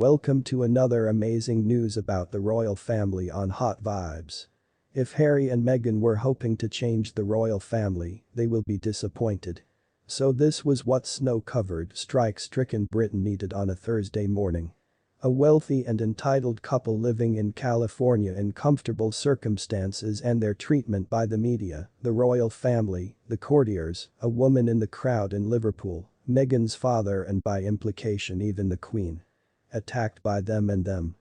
Welcome to another amazing news about the royal family on Hot Vibes. If Harry and Meghan were hoping to change the royal family, they will be disappointed. So this was what snow-covered, strike-stricken Britain needed on a Thursday morning. A wealthy and entitled couple living in California in comfortable circumstances and their treatment by the media, the royal family, the courtiers, a woman in the crowd in Liverpool, Meghan's father and by implication even the Queen. Attacked by them and them.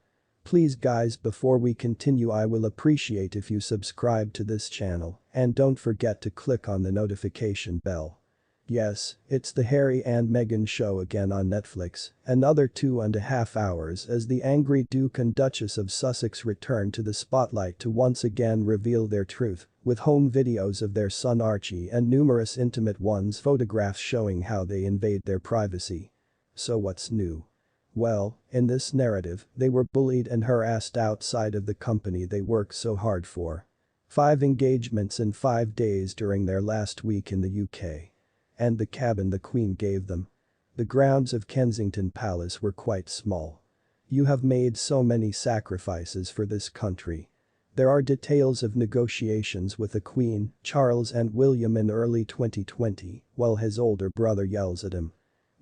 Please guys, before we continue, I will appreciate if you subscribe to this channel and don't forget to click on the notification bell. Yes, it's the Harry and Meghan show again on Netflix, another 2.5 hours as the angry Duke and Duchess of Sussex return to the spotlight to once again reveal their truth, with home videos of their son Archie and numerous intimate ones, photographs showing how they invade their privacy. So what's new? Well, in this narrative, they were bullied and harassed outside of the company they work so hard for. 5 engagements in 5 days during their last week in the UK. And the cabin the Queen gave them. The grounds of Kensington Palace were quite small. You have made so many sacrifices for this country. There are details of negotiations with the Queen, Charles and William in early 2020, while his older brother yells at him.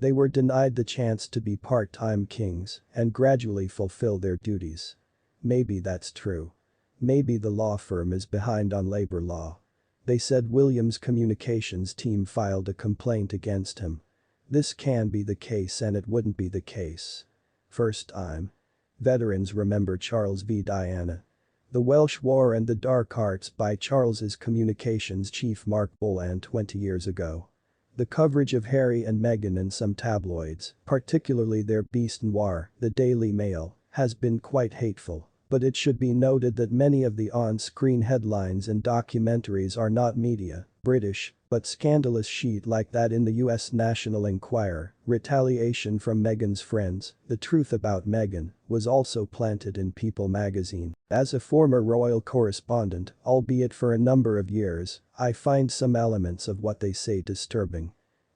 They were denied the chance to be part-time kings and gradually fulfill their duties. Maybe that's true. Maybe the law firm is behind on labor law. They said William's communications team filed a complaint against him. This can be the case and it wouldn't be the case. First time. Veterans remember Charles v Diana. The Welsh War and the Dark Arts by Charles's communications chief Mark Bolan 20 years ago. The coverage of Harry and Meghan in some tabloids, particularly their Beast Noir, the Daily Mail, has been quite hateful. But it should be noted that many of the on-screen headlines and documentaries are not media, British, but scandalous shit like that in the US National Enquirer, retaliation from Meghan's friends, the truth about Meghan, was also planted in People magazine. As a former royal correspondent, albeit for a number of years, I find some elements of what they say disturbing.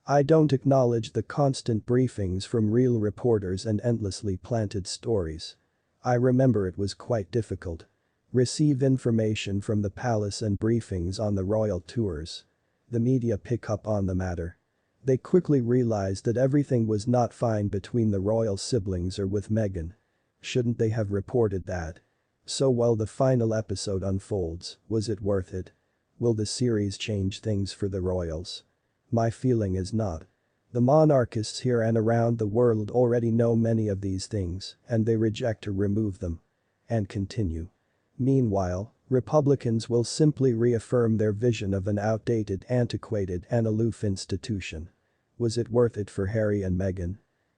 I don't acknowledge the constant briefings from real reporters and endlessly planted stories. I remember it was quite difficult. Receive information from the palace and briefings on the royal tours. The media pick up on the matter. They quickly realize that everything was not fine between the royal siblings or with Meghan. Shouldn't they have reported that? So while the final episode unfolds, was it worth it? Will the series change things for the royals? My feeling is not. The monarchists here and around the world already know many of these things and they reject or remove them. And continue. Meanwhile, Republicans will simply reaffirm their vision of an outdated, antiquated and aloof institution. Was it worth it for Harry and Meghan?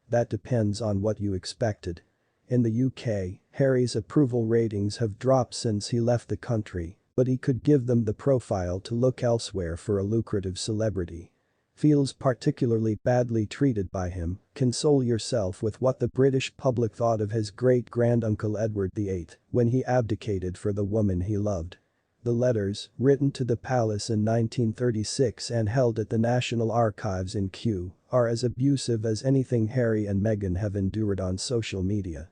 That depends on what you expected. In the UK, Harry's approval ratings have dropped since he left the country, but he could give them the profile to look elsewhere for a lucrative celebrity. Feels particularly badly treated by him, console yourself with what the British public thought of his great-granduncle Edward VIII when he abdicated for the woman he loved. The letters, written to the palace in 1936 and held at the National Archives in Kew, are as abusive as anything Harry and Meghan have endured on social media.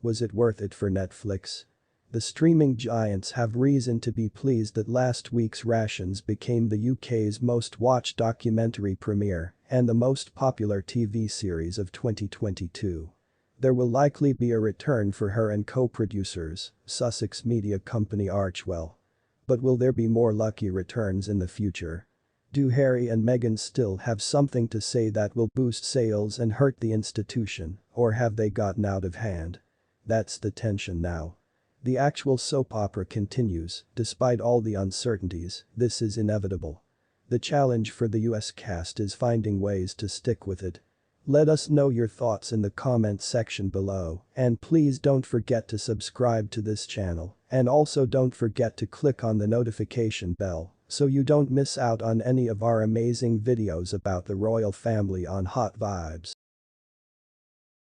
Was it worth it for Netflix? The streaming giants have reason to be pleased that last week's Rations became the UK's most watched documentary premiere and the most popular TV series of 2022. There will likely be a return for her and co-producers, Sussex media company Archewell. But will there be more lucky returns in the future? Do Harry and Meghan still have something to say that will boost sales and hurt the institution, or have they gotten out of hand? That's the tension now. The actual soap opera continues, despite all the uncertainties, this is inevitable. The challenge for the US cast is finding ways to stick with it. Let us know your thoughts in the comment section below, and please don't forget to subscribe to this channel, and also don't forget to click on the notification bell so you don't miss out on any of our amazing videos about the royal family on Hot Vibes.